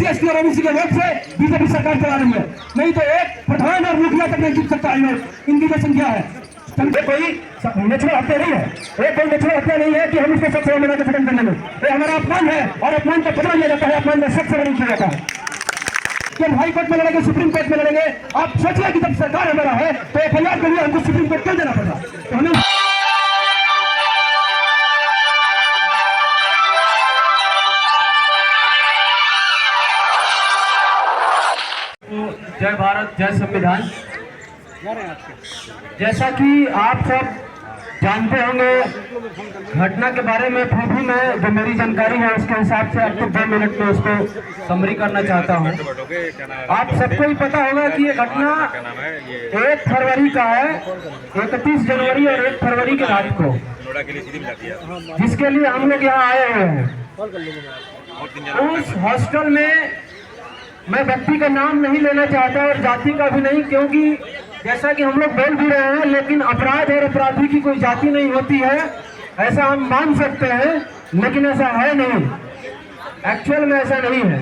SC ST और OBC के vote से बीजेपी सरकार चला रही है, नहीं तो एक प्रधान और मुखिया तक नहीं जीत सकता है। इनकी जो संख्या है, कोई नेचुरल हत्या नहीं है, एक कोई नेचुरल हत्या नहीं है कि हम इसको सबसे मना के खत्म करने में, ये हमारा अपमान है और अपमान का बदला लिया जाता है, अपमान में सबसे नहीं किया जाता है कि हम हाई कोर्ट में लड़ेंगे, सुप्रीम कोर्ट में लड़ेंगे। आप सोचिए कि जब सरकार हमारा है तो FIR के लिए हमको सुप्रीम कोर्ट क्यों देना पड़ा? तो हमें जय भारत, जय संविधान। जैसा कि आप सब जानते होंगे घटना के बारे में, फिर भी मैं जो मेरी जानकारी है उसके हिसाब से आपको 2 मिनट में उसको समरी करना चाहता हूँ। आप सबको ही पता होगा कि ये घटना 1 फरवरी का है, 31 जनवरी और 1 फरवरी के रात को, जिसके लिए हम लोग यहाँ आए हुए हैं। उस हॉस्टल में मैं व्यक्ति का नाम नहीं लेना चाहता और जाति का भी नहीं, क्योंकि जैसा कि हम लोग बोल भी रहे हैं, लेकिन अपराध और अपराधी की कोई जाति नहीं होती है, ऐसा हम मान सकते हैं, लेकिन ऐसा है नहीं। एक्चुअल में ऐसा नहीं है।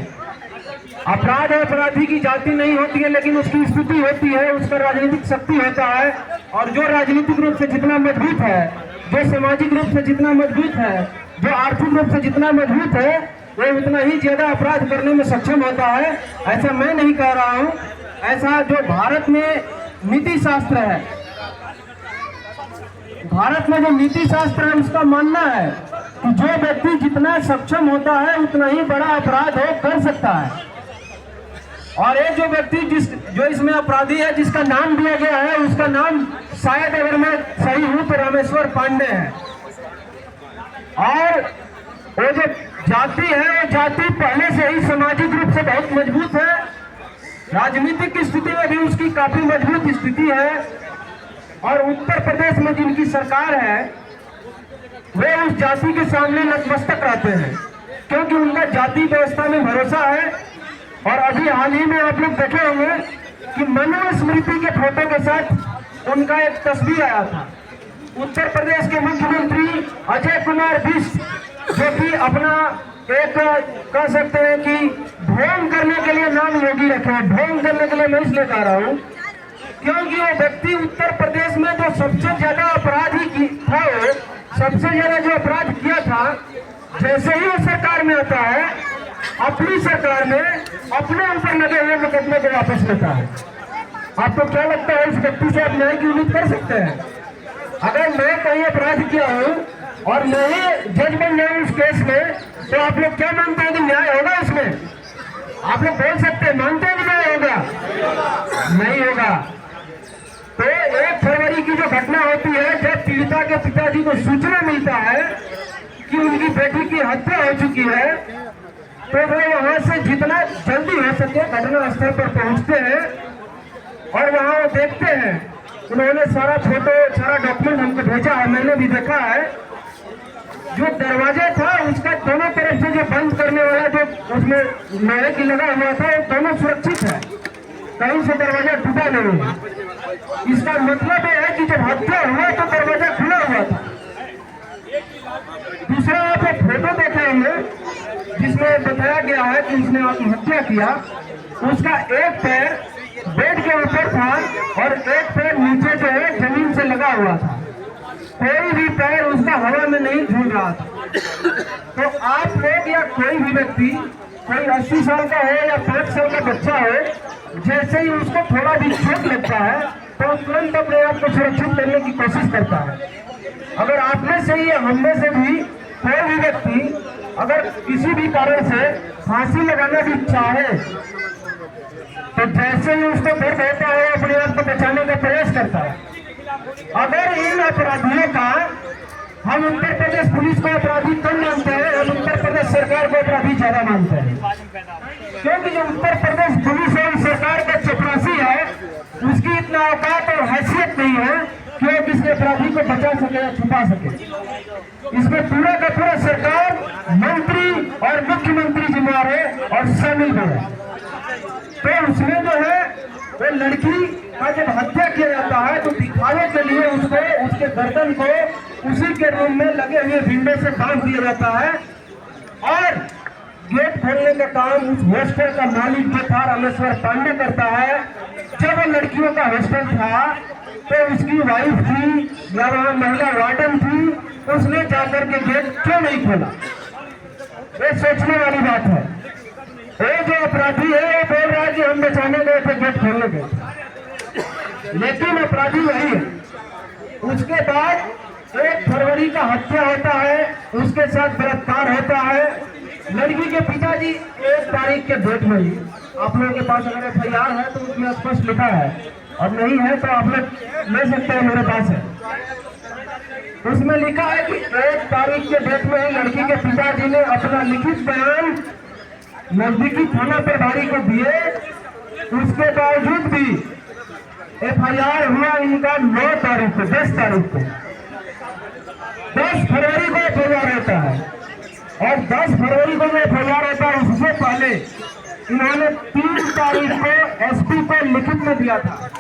अपराध और अपराधी की जाति नहीं होती है, लेकिन उसकी स्थिति होती है, उसका राजनीतिक शक्ति होता है, और जो राजनीतिक रूप से जितना मजबूत है, जो सामाजिक रूप से जितना मजबूत है, जो आर्थिक रूप से जितना मजबूत है, वो उतना ही ज्यादा अपराध करने में सक्षम होता है। ऐसा मैं नहीं कह रहा हूँ, ऐसा जो भारत में नीति शास्त्र है, भारत में जो नीति शास्त्र है उसका मानना है कि जो व्यक्ति जितना सक्षम होता है उतना ही बड़ा अपराध हो कर सकता है। और एक जो व्यक्ति जो इसमें अपराधी है, जिसका नाम दिया गया है, उसका नाम शायद अगर मैं सही हूं तो रामेश्वर पांडे है। और वो जो जाति है, वो जाति पहले से ही सामाजिक रूप से बहुत मजबूत है, राजनीतिक स्थिति में भी उसकी काफी मजबूत स्थिति है। और उत्तर प्रदेश में जिनकी सरकार है वे उस जाति के सामने नतमस्तक रहते हैं, क्योंकि उनका जाति व्यवस्था में भरोसा है। और अभी हाल ही में आप लोग देखे होंगे कि मनुस्मृति के फोटो के साथ उनका एक तस्वीर आया था। उत्तर प्रदेश के मुख्यमंत्री अजय कुमार बिष्ट, जो कि अपना एक कह सकते हैं कि ढोंग करने के लिए नाम योगी रखे हैं। ढोंग करने के लिए मैं इसलिए कह रहा हूँ क्योंकि वो व्यक्ति उत्तर प्रदेश में जो सबसे ज्यादा अपराधी था, वो सबसे ज्यादा जो अपराध किया था, जैसे ही वो सरकार में आता है, अपनी सरकार में अपने ऊपर लगे हुए मुकदमे को वापस लेता है। आपको क्या लगता है, इस व्यक्ति से आप न्याय की उम्मीद कर सकते हैं? अगर मैं कहीं अपराध किया हूँ और मैं ही जज बन जाऊँ उस केस में, तो आप लोग क्या मानते हैं कि न्याय होगा इसमें? आप लोग बोल सकते हैं, मानते हैं कि न्याय होगा? नहीं होगा। तो 1 फरवरी की जो घटना होती है, जब पीड़िता के पिताजी को सूचना मिलता है कि उनकी बेटी की हत्या हो चुकी है, तो वो वहां से जितना जल्दी हो सके घटना स्थल पर पहुंचते हैं और वहां वो देखते हैं। उन्होंने सारा फोटो, सारा डॉक्यूमेंट हमको भेजा है, मैंने भी देखा है। जो दरवाजा था उसका दोनों तरफ से जो बंद करने वाला जो उसमें लोहे की लगा हुआ था, वो दोनों सुरक्षित है, कहीं से दरवाजा टूटा नहीं है। इसका मतलब ये है कि जब हत्या हुआ तो दरवाजा खुला हुआ था। दूसरा, आप एक फोटो देखेंगे जिसमें बताया गया है कि उसने आत्महत्या किया। उसका एक पैर बेड के ऊपर था और एक पैर नीचे जो है जमीन से लगा हुआ था, कोई भी पैर उसका हवा में नहीं झूल रहा था। तो आप लोग या कोई भी व्यक्ति, कोई 80 साल का हो या 5 साल का बच्चा हो, जैसे ही उसको थोड़ा भी चोट लगता है तो तुरंत अपने आप को सुरक्षित करने की कोशिश करता है। अगर आप में से ही, हम में से भी कोई भी व्यक्ति अगर किसी भी कारण से फांसी लगाना भी चाहे, तो जैसे ही उसको दर्द होता है अपने आप को बचाने का प्रयास करता है। अगर इन अपराधियों का हम उत्तर प्रदेश पुलिस को अपराधी कम मानते हैं, हम उत्तर प्रदेश सरकार को अपराधी ज्यादा मानते हैं, क्योंकि जो उत्तर प्रदेश पुलिस और सरकार का चपरासी है, उसकी इतना औकात और हैसियत नहीं है कि वो किसी अपराधी को बचा सके या छुपा सके। इसमें पूरा का पूरा सरकार, मंत्री और मुख्यमंत्री जिम्मेदार है और शामिल भी है। तो उसमें जो है वो लड़की का जब हत्या किया जाता है तो दिखावे के लिए उसको, उसके गर्दन को उसी के रूम में लगे हुए विंडो से बांध दिया जाता है। और गेट खोलने का काम उस हॉस्टल का मालिक जो था रामेश्वर पांडे करता है। जब वो लड़कियों का हॉस्टल था तो उसकी वाइफ थी या वहाँ महिला वार्डन थी, उसने जाकर के गेट क्यों नहीं खोला? ये सोचने वाली बात है। ये जो अपराधी है वो बोल रहा है कि हम बचाने गए थे, गेट खोलने गए थे, लेकिन अपराधी वही है। उसके बाद 1 फरवरी का हत्या होता है, उसके साथ बलात्कार होता है। लड़की के पिताजी 1 तारीख के डेट में ही, आप लोगों के पास अगर FIR है तो उसमें स्पष्ट लिखा है, और नहीं है तो आप लोग ले सकते हैं, मेरे पास है। उसमें लिखा है कि 1 तारीख के डेट में ही लड़की के पिताजी ने अपना लिखित बयान नजदीकी थाना प्रभारी को दिए। उसके बावजूद भी FIR हुआ इनका 9 तारीख को, 10 तारीख को, 10 फरवरी को FIR होता है। और 10 फरवरी को जो FIR होता है उससे पहले इन्होंने 3 तारीख को SP को लिखित में दिया था,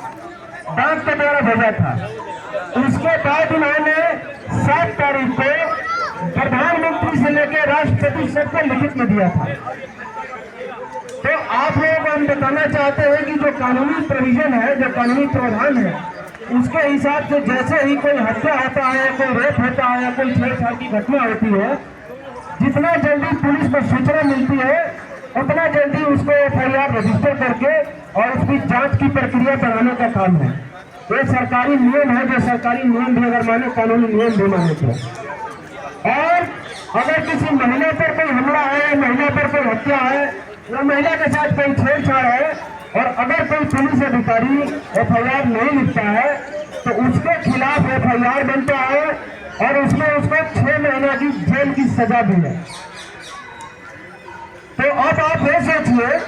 डाक के द्वारा भेजा था। उसके बाद इन्होंने 7 तारीख को प्रधानमंत्री से लेकर राष्ट्रपति सबको लिखित में दिया था। तो आप लोगों को हम बताना चाहते हैं कि जो कानूनी प्रोविजन है, जो कानूनी प्रावधान है, उसके हिसाब से जैसे ही कोई हत्या होता है, कोई रेप होता है या कोई छेड़छाड़ की घटना होती है, जितना जल्दी पुलिस को सूचना मिलती है उतना जल्दी उसको FIR रजिस्टर करके और उसकी जांच की प्रक्रिया बढ़ाने का काम है। ये सरकारी नियम है, जो सरकारी नियम भी अगर माने, कानूनी नियम भी माने तो। और अगर किसी महिला पर कोई हमला है, महिला पर कोई हत्या है या महिला के साथ कोई छेड़छाड़ है, और अगर कोई पुलिस अधिकारी FIR नहीं लिखता है तो उसके खिलाफ FIR बनता है और उसमें उसको 6 महीने की जेल की सजा भी है। तो अब आप ये सोचिए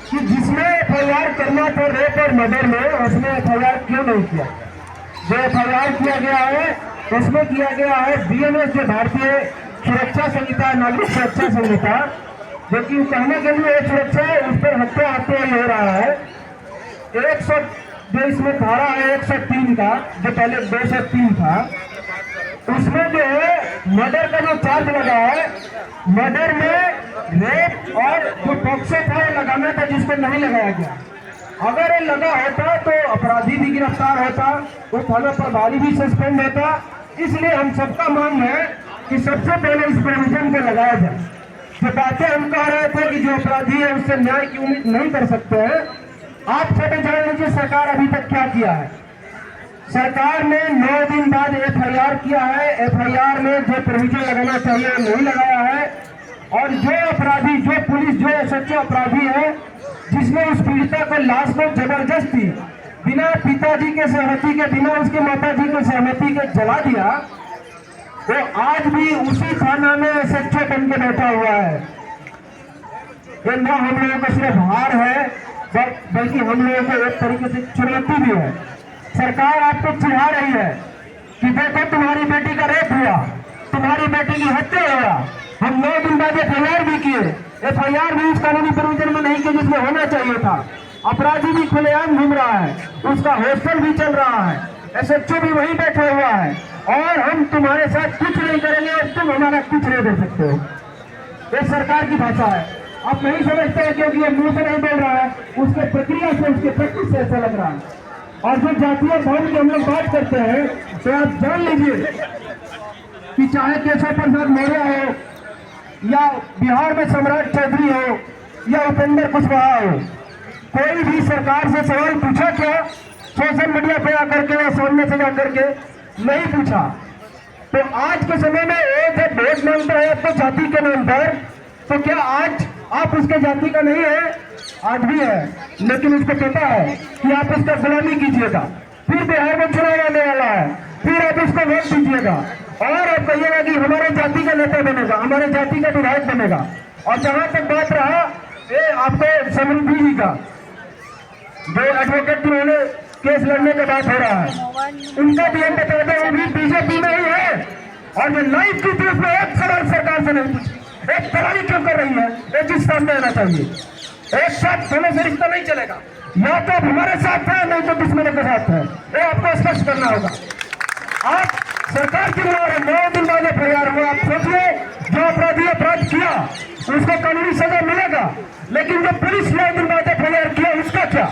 कि जिसने FIR करना था रेप और मर्डर में, उसने FIR क्यों नहीं किया? जो FIR किया गया है उसमें किया गया है BNS, जो भारतीय सुरक्षा संहिता, नागरिक सुरक्षा संहिता, जो कि कहने के लिए सुरक्षा है, उस पर हत्या हो रहा है। 100 जो इसमें धारा है 103 का, जो पहले 203 था, उसमें जो है मर्डर का जो चार्ज लगा है, मर्डर में रेप और जो पॉक्सो था वो लगाना था, जिसको नहीं लगाया गया। अगर ये लगा होता तो अपराधी भी गिरफ्तार होता, वो थाना प्रभारी भी सस्पेंड होता। इसलिए हम सबका मांग है कि सबसे पहले इस प्रोविजन को लगाया जाए। जो बातें हम कह रहे थे कि जो अपराधी है उससे न्याय की उम्मीद नहीं कर सकते हैं, आप छोटे जान लीजिए सरकार अभी तक क्या किया है। सरकार ने 9 दिन बाद FIR किया है। FIR में जो प्रोविजन लगाना चाहिए नहीं लगाया है, और जो अपराधी, जो पुलिस, जो सच्चे अपराधी है, जिसने उस पीड़िता को, लाश को जबरदस्ती बिना पिताजी के सहमति के, बिना उसके माताजी के सहमति के जला दिया, वो आज भी उसी थाना में SHO बन के बैठा हुआ है। ये न हम लोगों का सिर्फ हार है, बल्कि हम लोगों को एक तरीके से चुनौती भी है। सरकार आपको चिढ़ा रही है कि देखो तुम्हारी बेटी का रेप हुआ, तुम्हारी बेटी की हत्या हुआ, हम 9 दिन बाद FIR भी किए, FIR भी उस कानूनी प्रोविजन में नहीं किए जिसमें होना चाहिए था। अपराधी भी खुलेआम घूम रहा है, उसका हॉस्टल भी चल रहा है, SHO भी वहीं बैठा हुआ है, और हम तुम्हारे साथ कुछ नहीं करेंगे और तुम हमारा कुछ नहीं दे सकते हो। ये सरकार की भाषा है। आप नहीं समझते हैं क्योंकि ये मुंह से नहीं बोल रहा है, उसके प्रक्रिया से, उसके प्रैक्टिस से ऐसा लग रहा है। और जो जातीय भाव की हम लोग बात करते हैं, तो आप जान लीजिए कि चाहे केशव प्रसाद मौर्य हो, या बिहार में सम्राट चौधरी हो, या उपेंद्र कुशवाहा हो, कोई भी सरकार से सवाल पूछा क्या? सोशल मीडिया पे आकर के या सामने से जाकर के नहीं पूछा। तो आज के समय में एक जब वोट मांगता है आपको जाति के नाम पर, तो क्या आज आप उसके जाति का नहीं है? आज भी है, लेकिन उसको पता है कि आप उसका गुलामी कीजिएगा, फिर बिहार में चुनाव आने वाला है, फिर आप उसको वोट दीजिएगा और आप कहिएगा कि हमारे जाति का नेता बनेगा, हमारे जाति का विधायक बनेगा। और जहां तक बात रहा ये आपको समृद्धि जी का, जो एडवोकेट जिन्होंने केस लड़ने के बाद हो रहा है, उनका भी हम बताते हैं, वो भी BJP में ही है। और जो लाइव की थी उसमें एक सवाल सरकार से नहीं पूछी, एक तैयारी क्यों कर रही है? एक चीज सामने आना चाहिए, एक साथ होने से रिश्ता नहीं चलेगा, या तो हमारे साथ है नहीं तो दुश्मनों के साथ है। ये आपको स्पष्ट करना होगा। आप सरकार की ओर 9 दिन बाद FIR हुआ, आप सोचिए जो अपराधी अपराध किया उसको कानूनी सजा मिलेगा। लेकिन जो पुलिस ने दिन बाद FIR किया उसका क्या?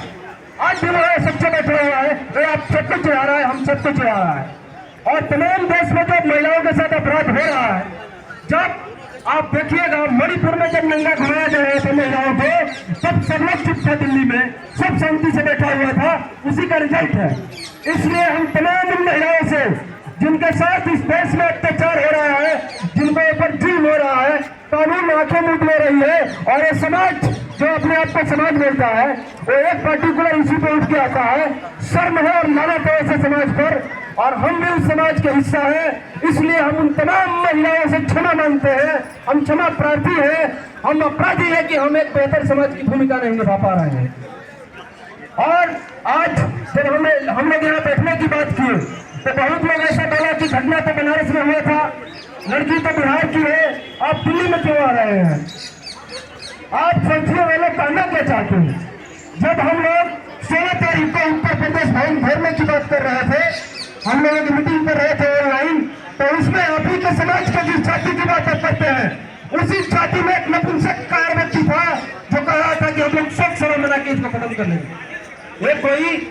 आज भी वह सबसे बैठा हुआ है, ये आप सबको चढ़ा रहा है, हम सबको चढ़ा रहा है। और तमाम देश में जो महिलाओं के साथ अपराध हो रहा है, जब आप देखिएगा मणिपुर में जब नंगा घुमाया जा रहा था महिलाओं को, तब सब लोग चुप था, दिल्ली में सब शांति से बैठा हुआ था, उसी का रिजल्ट है। इसलिए हम तमाम उन महिलाओं से जिनके साथ इस देश में अत्याचार हो रहा है, जिनके ऊपर जुल्म हो रहा है, कानून आंखों मूंद ले रही है, और ये समाज जो अपने आप को समाज बोलता है, वो एक पार्टिकुलर इसी पे उठ के आता है। शर्म है और लानत है ऐसे समाज पर, और हम भी उस समाज के हिस्सा है। इसलिए हम उन तमाम महिलाओं से क्षमा मांगते हैं, हम क्षमा प्रार्थी हैं, हम अपराधी हैं कि हम एक बेहतर समाज की भूमिका नहीं निभा पा रहे हैं। और आज जब हम लोग यहाँ बैठने की बात की तो बहुत लोग ऐसा बोला कि घटना तो बनारस में हुआ था, लड़की तो बिहार की है, आप दिल्ली में क्यों आ रहे हैं? आप सोचिए वे लोग कहना क्या चाहते हैं? जब हम लोग 16 तारीख को उत्तर प्रदेश भवन घेरने की बात कर रहे थे, हम लोग एक मीटिंग कर रहे थे ऑनलाइन, तो उसमें आप ही के समाज के जिस जाति की बात करते हैं, उसी जाति में एक नपुंसककार व्यक्ति था जो कह रहा था कि हम लोग शोक सभा मना के इसको खत्म कर लेंगे। ये कोई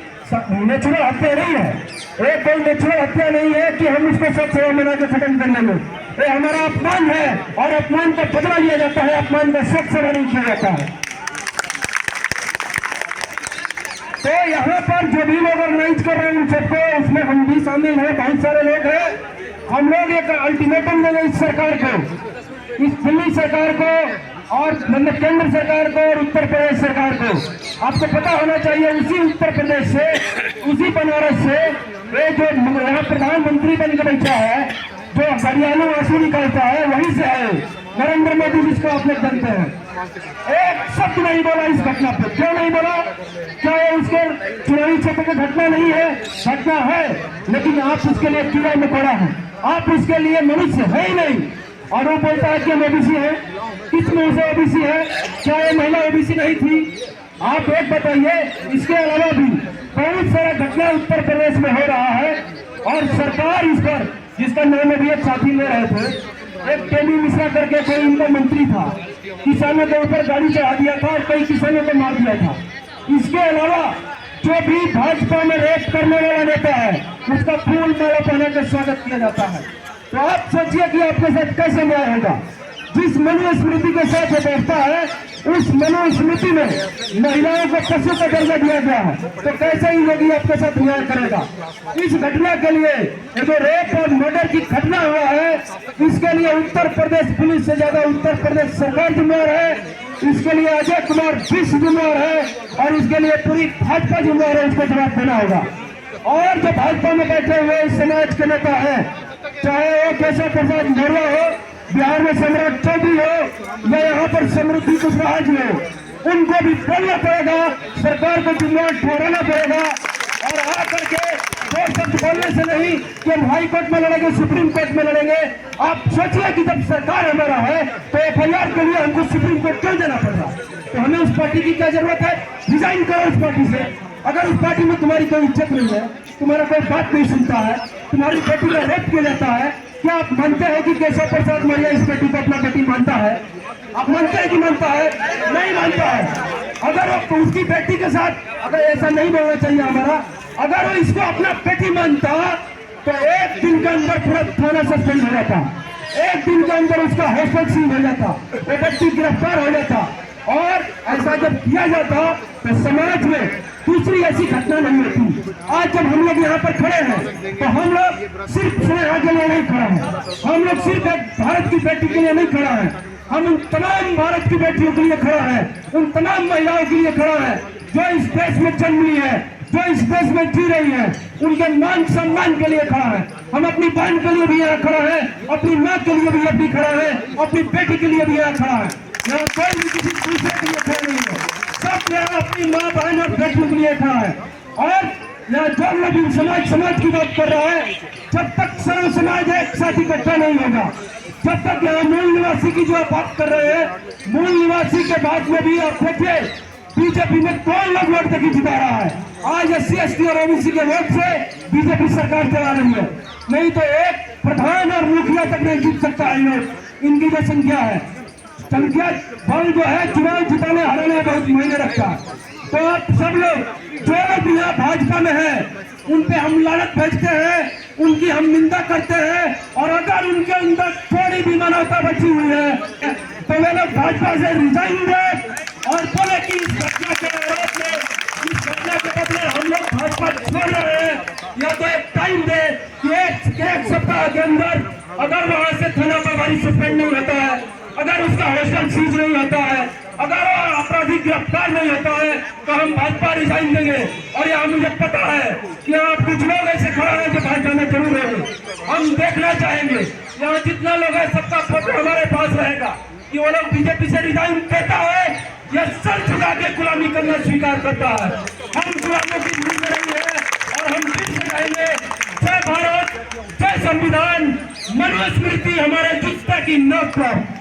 नेचुरल हत्या नहीं है, ये कोई नेचुरल हत्या नहीं है कि हम इसको शोक सभा मना के खत्म कर लेंगे। ये हमारा अपमान है, और अपमान का बदला लिया जाता है, अपमान का शोक सभा नहीं किया जाता है। तो यहाँ पर जो भी लोग ऑर्गेनाइज कर रहे हैं उन सबको, उसमें हम भी शामिल हैं, बहुत सारे लोग हैं। हम लोग एक अल्टीमेटम देंगे इस सरकार को, इस दिल्ली सरकार को, और मतलब केंद्र सरकार को और उत्तर प्रदेश सरकार को। आपको पता होना चाहिए उसी उत्तर प्रदेश से, उसी बनारस से ये जो यहाँ प्रधानमंत्री बन के बैठा है, जो हरियाणा आंसू निकालता है, वहीं से है नरेंद्र मोदी, जिसको आप लोग जानते हैं। एक शब्द नहीं बोला इस घटना पर। क्यों नहीं बोला? क्या ये उसके चुनावी क्षेत्र की घटना नहीं है? घटना है, लेकिन आप उसके लिए कीड़ा मकोड़ा है, आप उसके लिए मनुष्य है ही नहीं। और वो बोलता है कि हम ओबीसी है, किस मुंह से ओबीसी है? क्या ये महिला ओबीसी नहीं थी? आप एक बताइए। इसके अलावा भी बहुत सारा घटना उत्तर प्रदेश में हो रहा है, और सरकार इस पर, जिसका नाम अभी एक साथी ले रहे थे, एक टेमी मिश्रा करके कोई इनका मंत्री था, किसानों के ऊपर गाड़ी चढ़ा दिया था और कई किसानों को मार दिया था। इसके अलावा जो भी भाजपा में रेप करने वाला नेता है, उसका फूल माला पहना कर स्वागत किया जाता है। तो आप सोचिए कि आपके साथ कैसे न्याय होगा? जिस मनुस्मृति के साथ वो बैठता है, उस मनुस्मृति में महिलाओं को पशु का दर्जा दिया गया है, तो कैसे ही योगी आपके साथ न्याय करेगा? इस घटना के लिए, ये जो रेप और मर्डर की घटना हुआ है, इसके लिए उत्तर प्रदेश पुलिस से ज्यादा उत्तर प्रदेश सरकार जिम्मेवार है, इसके लिए अजय कुमार विश्व जिम्मेवार है, और इसके लिए पूरी भाजपा जिम्मेवार है, उसको जवाब देना होगा। और जो भाजपा में बैठे हुए इस समाज के नेता है, चाहे वो केशव प्रसाद मौर्य हो, बिहार में सम्राट चौधरी हो, या यहाँ पर समृद्धि कुशवाहा जी हो, उनको भी बोलना पड़ेगा, सरकार को जिम्मेवार ठहराना पड़ेगा। और आकर के दो शब्द बोलने से नहीं कि हम हाई कोर्ट में लड़ेंगे, सुप्रीम कोर्ट में लड़ेंगे। आप सोचिए कि जब सरकार हमारा है तो FIR के लिए हमको सुप्रीम कोर्ट क्यों जाना पड़ रहा? तो हमें उस पार्टी की क्या जरूरत है? रिजाइन करो उस पार्टी से। अगर उस पार्टी में तुम्हारी कोई इज्जत नहीं है, तुम्हारा कोई बात नहीं सुनता है, तुम्हारी बेटी का रेप किया जाता है, क्या आप मानते हैं कि केशव प्रसाद मौर्य इस बेटी को अपना बेटी मानता है? आप मानते हैं कि मानता है? नहीं मानता है। अगर वो उसकी बेटी के साथ, अगर ऐसा नहीं बोलना चाहिए हमारा, अगर वो इसको अपना बेटी मानता तो एक दिन के अंदर पूरा थाना सस्पेंड हो जाता, एक दिन के अंदर उसका हॉस्टल सील हो जाता, वो व्यक्ति गिरफ्तार हो जाता। और ऐसा जब किया जाता तो समाज में दूसरी ऐसी घटना नहीं होती। आज जब हम लोग यहाँ पर खड़े हैं तो हम लोग सिर्फ स्नेहा के लिए नहीं खड़ा है, हम लोग सिर्फ एक भारत की बेटी के लिए नहीं खड़ा है, हम उन तमाम भारत की बेटियों के लिए खड़ा है, उन तमाम महिलाओं के लिए खड़ा है जो इस देश में जन्म ली है, जो इस देश में जी रही है, उनके मान सम्मान के लिए खड़ा है। हम अपनी बहन के लिए भी यहाँ खड़ा है, अपनी माँ के लिए भी अभी खड़ा है, अपनी बेटी के लिए भी यहाँ खड़ा है। यहाँ कोई भी किसी दूसरे के लिए खड़ा नहीं है, सब यहाँ अपनी माँ बहन और बेटियों के लिए खड़ा है। और यहाँ जो लोग भी समाज की बात कर रहा है, जब तक सर्व समाज एक साथ इकट्ठा नहीं होगा, जब तक यहाँ मूल निवासी की जो बात कर रहे हैं, मूल निवासी के बाद में भी आप देखिए बीजेपी में कौन लोग वोट देके जिता रहा है। आज SC ST और OBC के वोट से बीजेपी सरकार चला रही है, नहीं तो एक प्रधान और मुखिया तक नहीं जीत सकता है। इनकी जो संख्या है संख्या बल जो है चुनाव जिताने हराने में बहुत मायने रखता है। तो आप सब लोग जो लोग यहाँ भाजपा में है उन पे हम लानत भेजते हैं, उनकी हम निंदा करते हैं, और अगर उनके अंदर थोड़ी भी मानवता बची हुई है तो वे लोग भाजपा से रिजाइन दें और बोले कि इस घटना के आरोप में, इस घटना के बदले हम लोग भाजपा छोड़ रहे हैं, या तो एक टाइम दे कि एक सप्ताह के अंदर अगर वहां से थाना प्रभारी सस्पेंड नहीं होता है, अगर उसका हॉस्टल सीज नहीं होता है, अगर वो अपराधी गिरफ्तार नहीं होता है तो हम भाजपा रिजाइन देंगे। और यहाँ मुझे पता है कि यहाँ कुछ लोग ऐसे खड़ा है जो भाजपा में जरूर रहेंगे। हम देखना चाहेंगे यहाँ जितना लोग है सबका फोटो हमारे पास रहेगा कि वो लोग बीजेपी से रिजाइन देता है या सर झुका के गुलामी करना स्वीकार करता है। हम गुलामों की भूल में नहीं है और हम फिर से कहेंगे जय भारत, जय संविधान, मनुस्मृति हमारे जुत्ते की नोक पर।